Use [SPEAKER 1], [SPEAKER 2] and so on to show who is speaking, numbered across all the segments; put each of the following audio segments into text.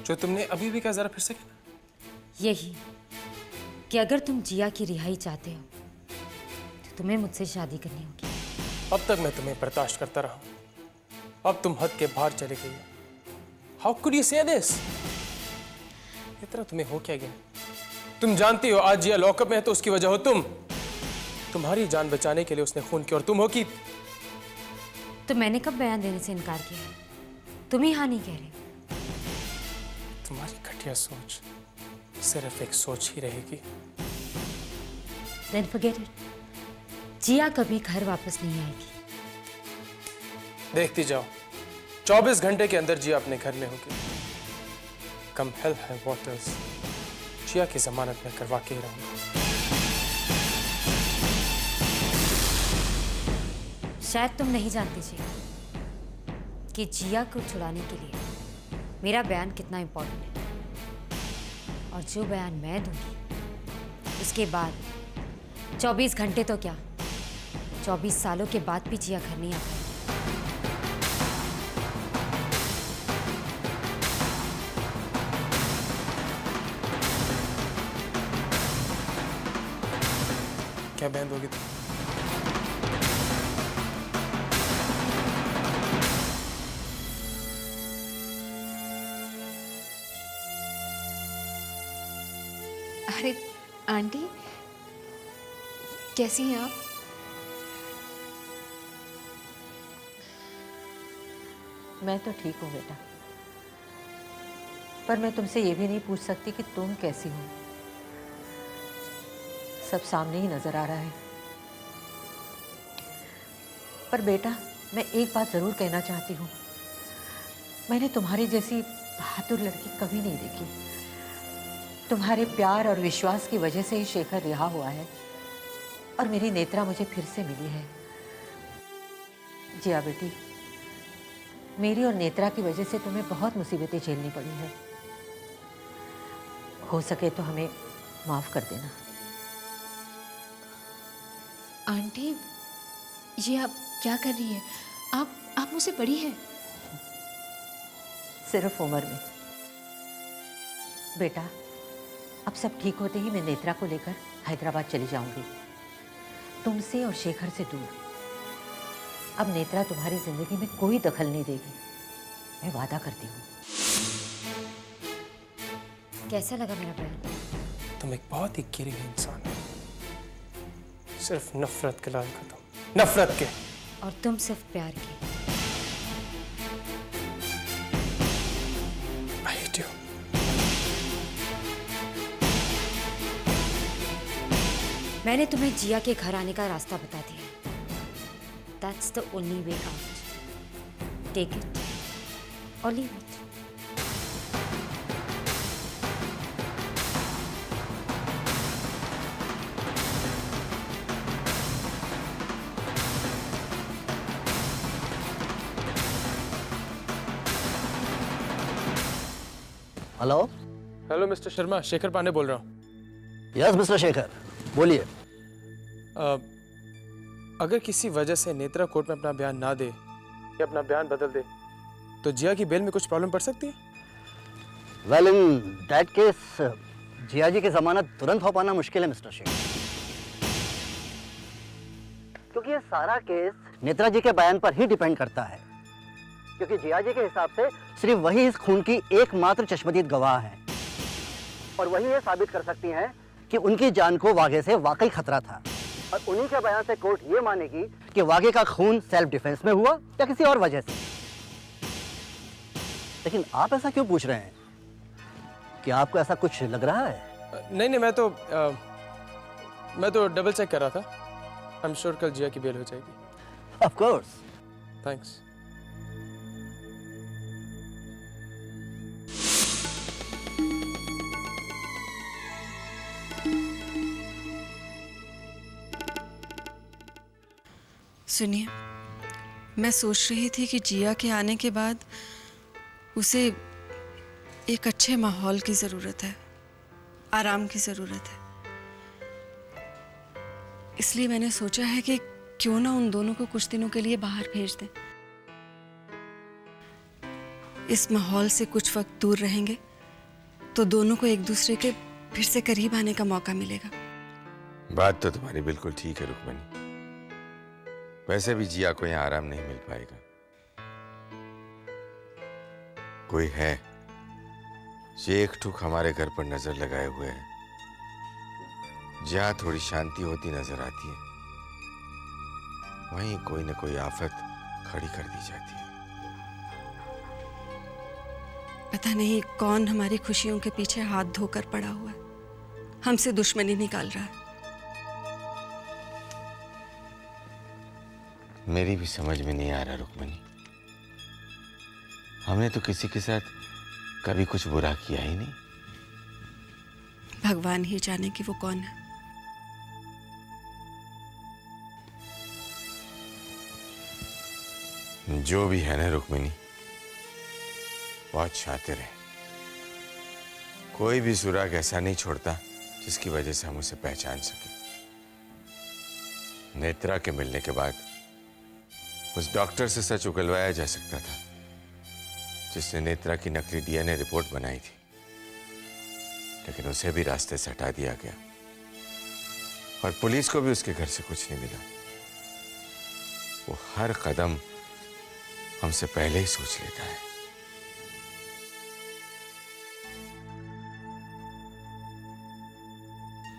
[SPEAKER 1] जो तुमने अभी भी कहा, जरा फिर से।
[SPEAKER 2] यही कि अगर तुम जिया की रिहाई चाहते हो तो तुम्हें मुझसे शादी करनी होगी।
[SPEAKER 1] अब तक मैं तुम्हें बर्दाश्त करता रहा, अब तुम हद के बाहर चले गई हो। हाउ कुड यू से दिस? इतना तुम्हें हो क्या गया? तुम जानती हो आज जिया लॉकअप में है तो उसकी वजह हो तुम। तुम्हारी जान बचाने के लिए उसने खून किया और तुम हो कि।
[SPEAKER 2] तो मैंने कब बयान देने से इनकार किया? तुम ही हाँ नहीं कह रहे।
[SPEAKER 1] तुम्हारी घटिया सोच सिर्फ एक सोच ही रहेगी।
[SPEAKER 2] Then forget it. जिया कभी घर वापस नहीं आएगी।
[SPEAKER 1] देखती जाओ, 24 घंटे के अंदर जिया अपने घर में होगी। कम हेल है वाटर्स, जिया की जमानत में करवा के ही रहूंगा।
[SPEAKER 2] शायद तुम नहीं जानते जी कि जिया को छुड़ाने के लिए मेरा बयान कितना इंपॉर्टेंट है। और जो बयान मैं दूंगी उसके बाद 24 घंटे तो क्या, 24 सालों के बाद भी जिया घर नहीं आ पाएगी।
[SPEAKER 1] क्या बयान दोगी तुम?
[SPEAKER 3] अरे आंटी, कैसी हैं आप?
[SPEAKER 4] मैं तो ठीक हूँ बेटा, पर मैं तुमसे ये भी नहीं पूछ सकती कि तुम कैसी हो। सब सामने ही नजर आ रहा है। पर बेटा, मैं एक बात जरूर कहना चाहती हूँ, मैंने तुम्हारी जैसी बहादुर लड़की कभी नहीं देखी। तुम्हारे प्यार और विश्वास की वजह से ही शेखर रिहा हुआ है और मेरी नेत्रा मुझे फिर से मिली है। जिया बेटी, मेरी और नेत्रा की वजह से तुम्हें बहुत मुसीबतें झेलनी पड़ी है। हो सके तो हमें माफ कर देना।
[SPEAKER 3] आंटी, ये आप क्या कर रही हैं? आप मुझसे बड़ी हैं।
[SPEAKER 4] सिर्फ उम्र में। बेटा, अब सब ठीक होते ही मैं नेत्रा को लेकर हैदराबाद चली जाऊंगी, तुमसे और शेखर से दूर। अब नेत्रा तुम्हारी जिंदगी में कोई दखल नहीं देगी, मैं वादा करती हूँ।
[SPEAKER 2] कैसा लगा मेरा बयान?
[SPEAKER 1] तुम एक बहुत ही गिरी हुई इंसान हो, सिर्फ नफरत के लायक हो तुम, नफरत के।
[SPEAKER 2] और तुम सिर्फ प्यार की।
[SPEAKER 1] I hate you.
[SPEAKER 2] मैंने तुम्हें जिया के घर आने का रास्ता बता दिया। That's the only way out. Take it or leave it.
[SPEAKER 5] Hello.
[SPEAKER 1] Hello mister Sharma, Shekhar Pandey बोल रहा हूँ।
[SPEAKER 5] यस मिस्टर शेखर, बोलिए।
[SPEAKER 1] अगर किसी वजह से नेत्रा कोर्ट में अपना बयान ना दे या अपना बयान बदल दे तो जिया की बेल में कुछ प्रॉब्लम पड़ सकती है?
[SPEAKER 5] वेल इन दैट केस जिया जी की जमानत तुरंत हो पाना मुश्किल है मिस्टर शेखर, क्योंकि ये सारा केस नेत्रा जी के बयान पर ही डिपेंड करता है। क्योंकि जिया जी के हिसाब से सिर्फ वही इस खून की एकमात्र चश्मदीद गवाह है और वही ये साबित कर सकती हैं कि उनकी जान को वागे से वाकई खतरा था। और उन्हीं के बयान से कोर्ट ये मानेगी कि वागे का खून सेल्फ डिफेंस में हुआ या किसी और वजह से। लेकिन आप ऐसा क्यों पूछ रहे हैं? कि आपको ऐसा कुछ लग रहा है?
[SPEAKER 1] नहीं, मैं तो डबल चेक कर रहा था। आई एम श्योर कल जिया की बेल हो जाएगी।
[SPEAKER 5] Of course.
[SPEAKER 1] थैंक्स।
[SPEAKER 6] सुनिए, मैं सोच रही थी कि जिया के आने के बाद उसे एक अच्छे माहौल की ज़रूरत है, आराम की ज़रूरत है। इसलिए मैंने सोचा है कि क्यों ना उन दोनों को कुछ दिनों के लिए बाहर भेज दें। इस माहौल से कुछ वक्त दूर रहेंगे तो दोनों को एक दूसरे के फिर से करीब आने का मौका मिलेगा।
[SPEAKER 7] बात तो तुम्हारी बिल्कुल ठीक है रुक्मणी। वैसे भी जिया को यहाँ आराम नहीं मिल पाएगा। कोई है ये एक ठुक हमारे घर पर नजर लगाए हुए है। जहाँ थोड़ी शांति होती नजर आती है वहीं कोई न कोई आफत खड़ी कर दी जाती है।
[SPEAKER 6] पता नहीं कौन हमारी खुशियों के पीछे हाथ धोकर पड़ा हुआ है, हमसे दुश्मनी निकाल रहा है।
[SPEAKER 7] मेरी भी समझ में नहीं आ रहा रुक्मणी। हमने तो किसी के साथ कभी कुछ बुरा किया ही नहीं।
[SPEAKER 6] भगवान ही जाने कि वो कौन है।
[SPEAKER 7] जो भी है ना रुक्मिणी, बहुत शातिर है। कोई भी सुराग ऐसा नहीं छोड़ता जिसकी वजह से हम उसे पहचान सके। नेत्रा के मिलने के बाद उस डॉक्टर से सच उगलवाया जा सकता था जिसने नेत्रा की नकली डीएनए रिपोर्ट बनाई थी, लेकिन उसे भी रास्ते से हटा दिया गया और पुलिस को भी उसके घर से कुछ नहीं मिला। वो हर कदम हमसे पहले ही सोच लेता है।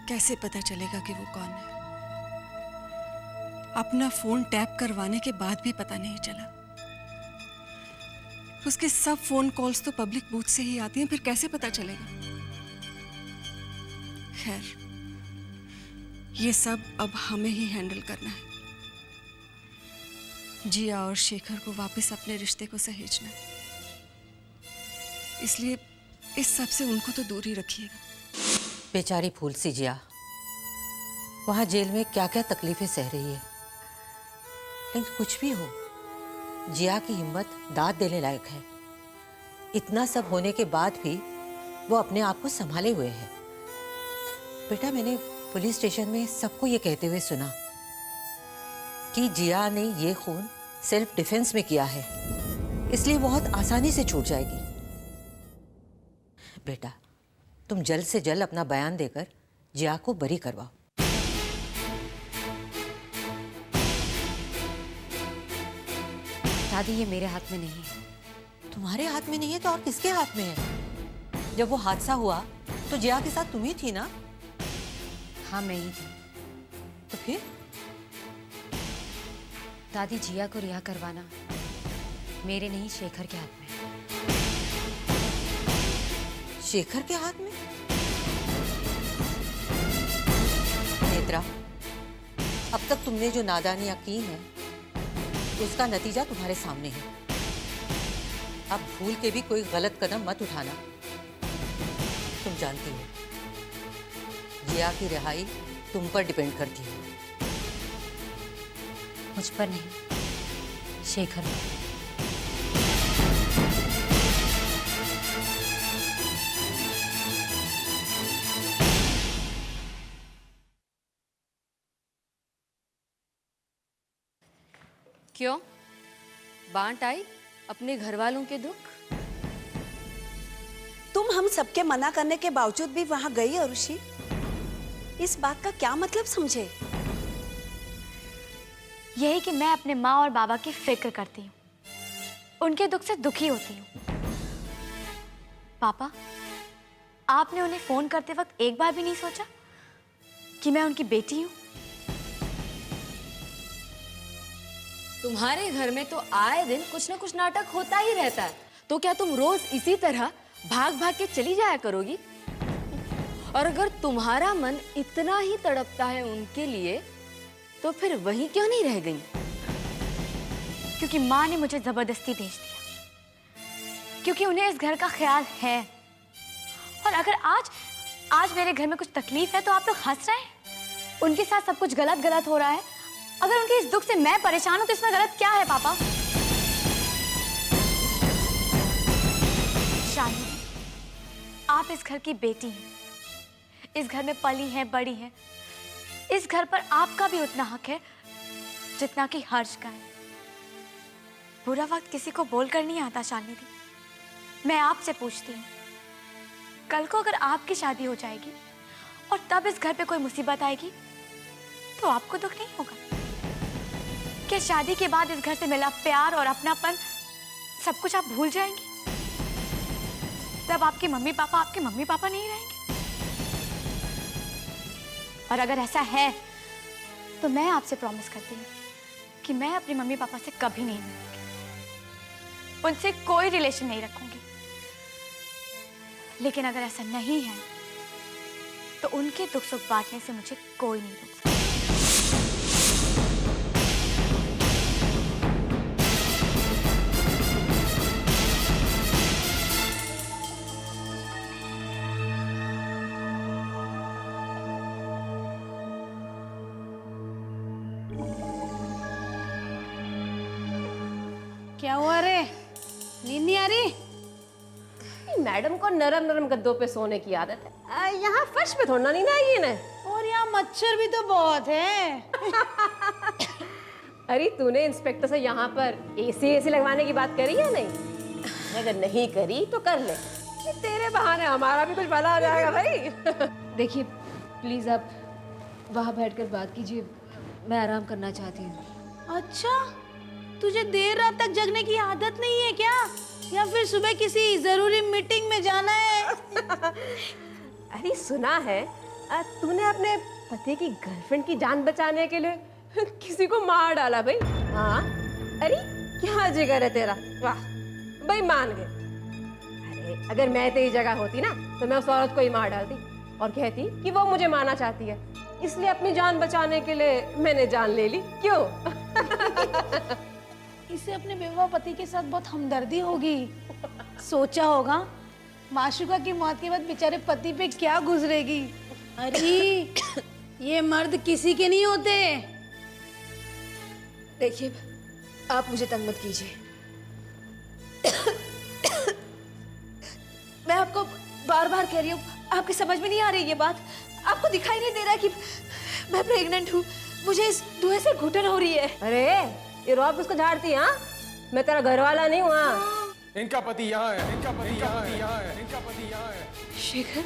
[SPEAKER 6] कैसे पता चलेगा कि वो कौन है? अपना फोन टैप करवाने के बाद भी पता नहीं चला। उसके सब फोन कॉल्स तो पब्लिक बूथ से ही आती हैं, फिर कैसे पता चलेगा? खैर, ये सब अब हमें ही हैंडल करना है। जिया और शेखर को वापस अपने रिश्ते को सहेजना है, इसलिए इस सब से उनको तो दूर ही रखिएगा।
[SPEAKER 4] बेचारी फूल सी जिया वहाँ जेल में क्या क्या तकलीफें सह रही है, लेकिन कुछ भी हो जिया की हिम्मत दाद देने लायक है। इतना सब होने के बाद भी वो अपने आप को संभाले हुए है। बेटा, मैंने पुलिस स्टेशन में सबको ये कहते हुए सुना कि जिया ने ये खून सेल्फ डिफेंस में किया है, इसलिए बहुत आसानी से छूट जाएगी। बेटा, तुम जल्द से जल्द अपना बयान देकर जिया को बरी करवाओ।
[SPEAKER 2] दादी, ये मेरे हाथ में नहीं है।
[SPEAKER 4] तुम्हारे हाथ में नहीं है तो और किसके हाथ में है? जब वो हादसा हुआ तो जिया के साथ तुम ही थी ना?
[SPEAKER 2] हाँ, मैं ही थी।
[SPEAKER 4] तो फिर?
[SPEAKER 2] दादी, जिया को रिहा करवाना मेरे नहीं, शेखर के हाथ में।
[SPEAKER 4] शेखर के हाथ में? नेत्रा, अब तक तुमने जो नादानियां की हैं उसका नतीजा तुम्हारे सामने है। अब भूल के भी कोई गलत कदम मत उठाना। तुम जानती हो जिया की रिहाई तुम पर डिपेंड करती है।
[SPEAKER 2] मुझ पर नहीं, शेखर पर।
[SPEAKER 8] क्यों बांट आई अपने घर वालों के दुख?
[SPEAKER 9] तुम हम सबके मना करने के बावजूद भी वहां गई अरुषि, इस बात का क्या मतलब समझे?
[SPEAKER 10] यही कि मैं अपने माँ और बाबा की फिक्र करती हूँ, उनके दुख से दुखी होती हूँ। पापा, आपने उन्हें फोन करते वक्त एक बार भी नहीं सोचा कि मैं उनकी बेटी हूँ?
[SPEAKER 8] तुम्हारे घर में तो आए दिन कुछ ना कुछ नाटक होता ही रहता है, तो क्या तुम रोज इसी तरह भाग भाग के चली जाया करोगी? और अगर तुम्हारा मन इतना ही तड़पता है उनके लिए, तो फिर वहीं क्यों नहीं रह गई?
[SPEAKER 10] क्योंकि माँ ने मुझे जबरदस्ती भेज दिया, क्योंकि उन्हें इस घर का ख्याल है। और अगर आज मेरे घर में कुछ तकलीफ है तो आप लोग हंस रहे हैं। उनके साथ सब कुछ गलत हो रहा है। अगर उनके इस दुख से मैं परेशान हूं तो इसमें गलत क्या है पापा? शालिनी, आप इस घर की बेटी हैं, इस घर में पली हैं, बड़ी हैं। इस घर पर आपका भी उतना हक है जितना कि हर्ष का है। बुरा वक्त किसी को बोलकर नहीं आता शालिनी दी। मैं आपसे पूछती हूँ, कल को अगर आपकी शादी हो जाएगी और तब इस घर पे कोई मुसीबत आएगी तो आपको दुख नहीं होगा क्या? शादी के बाद इस घर से मिला प्यार और अपनापन सब कुछ आप भूल जाएंगी? तब आपके मम्मी पापा नहीं रहेंगे। और अगर ऐसा है तो मैं आपसे प्रॉमिस करती हूँ कि मैं अपने मम्मी पापा से कभी नहीं मिलूंगी, उनसे कोई रिलेशन नहीं रखूंगी। लेकिन अगर ऐसा नहीं है तो उनके दुख सुख बांटने से मुझे कोई नहीं रोक सकता।
[SPEAKER 11] क्या हुआ रे? नींद नहीं आ रही?
[SPEAKER 12] मैडम को नरम नरम गद्दों पे सोने की आदत है, यहाँ फर्श पे थोड़ा नींद आएगी ना।
[SPEAKER 11] और यहाँ मच्छर भी तो बहुत है।
[SPEAKER 12] अरे तूने इंस्पेक्टर से यहाँ पर एसी लगवाने की बात करी है नहीं? अगर नहीं करी तो कर ले, तेरे बहाने हमारा भी कुछ भला हो जाएगा भाई।
[SPEAKER 8] देखिए प्लीज आप वहाँ बैठकर बात कीजिए, मैं आराम करना चाहती हूँ।
[SPEAKER 11] अच्छा, तुझे देर रात तक जगने की आदत नहीं है क्या? या फिर सुबह किसी जरूरी मीटिंग में जाना है?
[SPEAKER 12] अरे सुना है तूने अपने पति की गर्लफ्रेंड की जान बचाने के लिए किसी को मार डाला भाई। हाँ, अरे क्या जिगर है तेरा, वाह भाई, मान गए। अरे अगर मैं तेरी जगह होती ना तो मैं उस औरत को ही मार डालती और कहती कि वो मुझे मारना चाहती है, इसलिए अपनी जान बचाने के लिए मैंने जान ले ली। क्यों?
[SPEAKER 11] इसे अपने बेवा पति के साथ बहुत हमदर्दी होगी। सोचा होगा माशुका की मौत के बाद बेचारे पति पे क्या गुजरेगी। अरे ये मर्द किसी के नहीं होते।
[SPEAKER 8] देखिए आप मुझे तंग मत कीजिए। मैं आपको बार बार कह रही हूँ, आपकी समझ में नहीं आ रही ये बात? आपको दिखाई नहीं दे रहा कि मैं प्रेग्नेंट हूँ? मुझे इस धुएं से घुटन हो रही है।
[SPEAKER 12] अरे ये रौब किसको झाड़ती है? हाँ, मैं तेरा घर वाला नहीं हुआ।
[SPEAKER 1] इनका पति यहाँ है, इनका पति यहाँ है, इनका पति यहाँ है।
[SPEAKER 8] शेखर,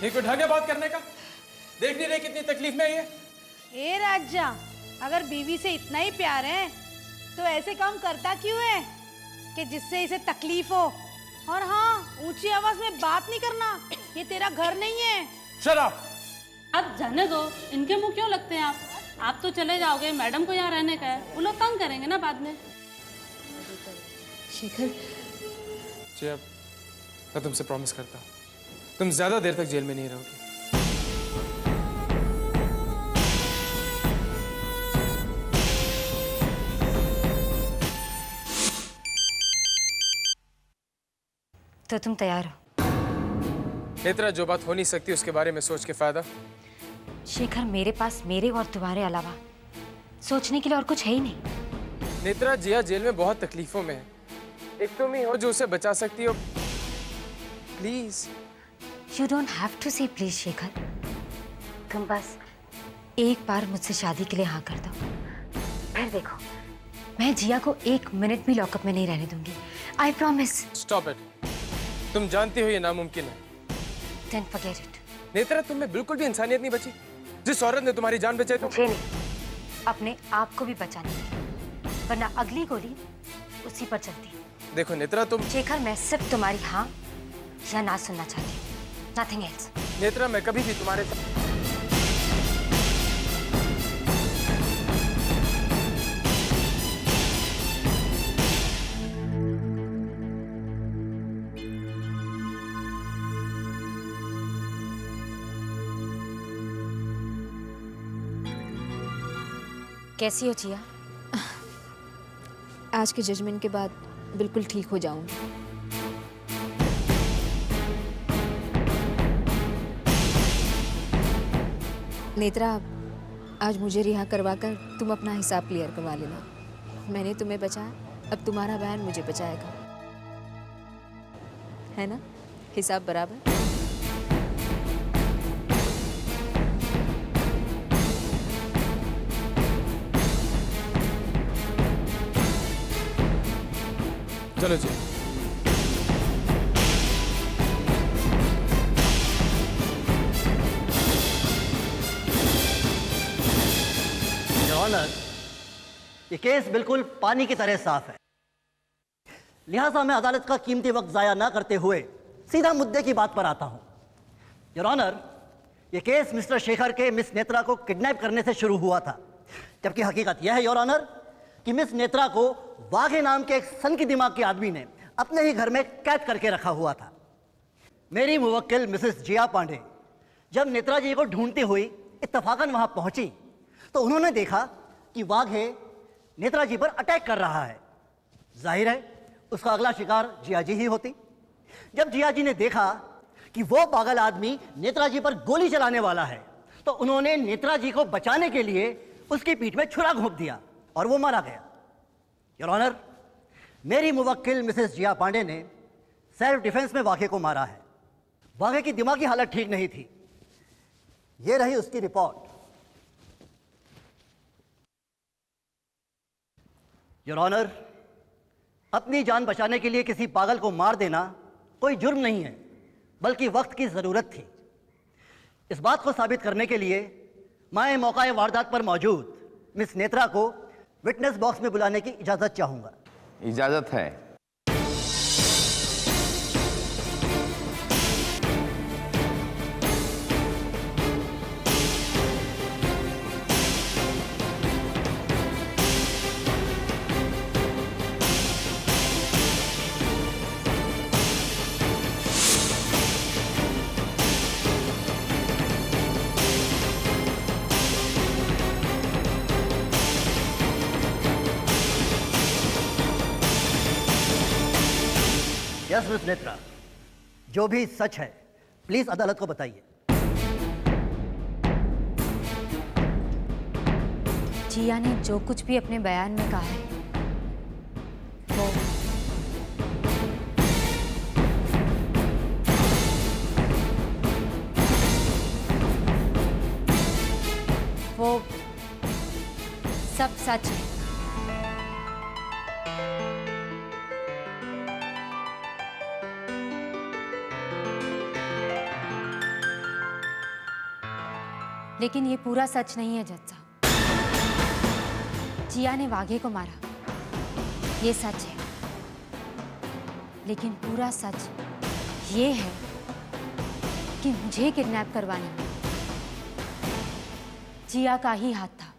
[SPEAKER 1] ये कोई ढंग है बात करने का? देख नहीं रहे कितनी तकलीफ में ये?
[SPEAKER 11] ए राजा, अगर बीवी से इतना ही प्यार है तो ऐसे काम करता क्यों है कि जिससे इसे तकलीफ हो? और हाँ, ऊंची आवाज में बात नहीं करना, ये तेरा घर नहीं है।
[SPEAKER 1] Shut up!
[SPEAKER 13] अब जाने दो, इनके मुंह क्यों लगते हैं आप? आप तो चले जाओगे, मैडम को यहाँ रहने का है, वो लोग तंग करेंगे ना बाद में।
[SPEAKER 8] शेखर,
[SPEAKER 1] अब मैं तुमसे प्रॉमिस करता हूँ, तुम ज्यादा देर तक जेल में नहीं रहोगी।
[SPEAKER 2] तो तुम तैयार हो?
[SPEAKER 1] नेत्रा, जो बात हो नहीं सकती उसके बारे में सोच के फायदा?
[SPEAKER 2] शेखर, मेरे पास मेरे और तुम्हारे अलावा सोचने के लिए और कुछ है ही नहीं।
[SPEAKER 1] नेत्रा, जिया जेल में बहुत तकलीफों में है, एक तुम ही हो जो उसे बचा सकती हो। Please.
[SPEAKER 2] You don't have to say please Shekhar, तुम बस एक बार मुझसे शादी के लिए हाँ कर दो, फिर देखो मैं जिया को 1 मिनट भी लॉकअप में नहीं रहने दूंगी। I promise.
[SPEAKER 1] स्टॉप इट, तुम जानती हो ये नामुमकिन है।
[SPEAKER 2] Then forget it.
[SPEAKER 1] नेत्रा, तुम में बिल्कुल भी इंसानियत नहीं बची। जिस औरत ने तुम्हारी जान बचाई,
[SPEAKER 2] मुझे नहीं, अपने आप को भी बचाने की, वरना अगली गोली उसी पर चलती।
[SPEAKER 1] देखो नेत्रा, तुम।
[SPEAKER 2] शेखर, मैं सिर्फ तुम्हारी हाँ या ना सुनना चाहती हूँ, nothing else.
[SPEAKER 1] नेत्रा, मैं कभी भी तुम्हारे
[SPEAKER 2] कैसी हो जिया?
[SPEAKER 8] आज के जजमेंट के बाद बिल्कुल ठीक हो जाऊंगी। नेत्रा, आज मुझे रिहा करवाकर तुम अपना हिसाब क्लियर करवा लेना। मैंने तुम्हें बचाया, अब तुम्हारा बयान मुझे बचाएगा, है ना? हिसाब बराबर।
[SPEAKER 1] चलो जी।
[SPEAKER 5] योर ऑनर, ये केस बिल्कुल पानी की तरह साफ है, लिहाजा मैं अदालत का कीमती वक्त जाया ना करते हुए सीधा मुद्दे की बात पर आता हूं। योर ऑनर, ये केस मिस्टर शेखर के मिस नेत्रा को किडनैप करने से शुरू हुआ था, जबकि हकीकत यह है योर ऑनर कि मिस नेत्रा को वाघे नाम के एक सन की दिमाग के आदमी ने अपने ही घर में कैद करके रखा हुआ था। मेरी मुवक्किल मिसेस जिया पांडे जब नेत्रा जी को ढूंढती हुई इत्तफाकन वहां पहुंची तो उन्होंने देखा कि वाघे नेत्रा जी पर अटैक कर रहा है। जाहिर है उसका अगला शिकार जिया जी ही होती। जब जिया जी ने देखा कि वो पागल आदमी नेत्रा जी पर गोली चलाने वाला है तो उन्होंने नेत्रा जी को बचाने के लिए उसकी पीठ में छुरा घोंप दिया और वो मारा गया। योर ऑनर, मेरी मुवक्किल मिसेस जिया पांडे ने सेल्फ डिफेंस में वाघे को मारा है। वाघे की दिमागी हालत ठीक नहीं थी। ये रही उसकी रिपोर्ट। योर ऑनर, अपनी जान बचाने के लिए किसी पागल को मार देना कोई जुर्म नहीं है, बल्कि वक्त की जरूरत थी। इस बात को साबित करने के लिए मैं मौका वारदात पर मौजूद मिस नेत्रा को विटनेस बॉक्स में बुलाने की इजाजत चाहूंगा।
[SPEAKER 14] इजाजत है।
[SPEAKER 5] यस मिस नेत्रा, जो भी सच है प्लीज अदालत को बताइए।
[SPEAKER 2] जिया ने जो कुछ भी अपने बयान में कहा है वो सब सच है। लेकिन ये पूरा सच नहीं है जज साहब। जिया ने वाघे को मारा, ये सच है, लेकिन पूरा सच ये है कि मुझे किडनैप करवाने में जिया का ही हाथ था।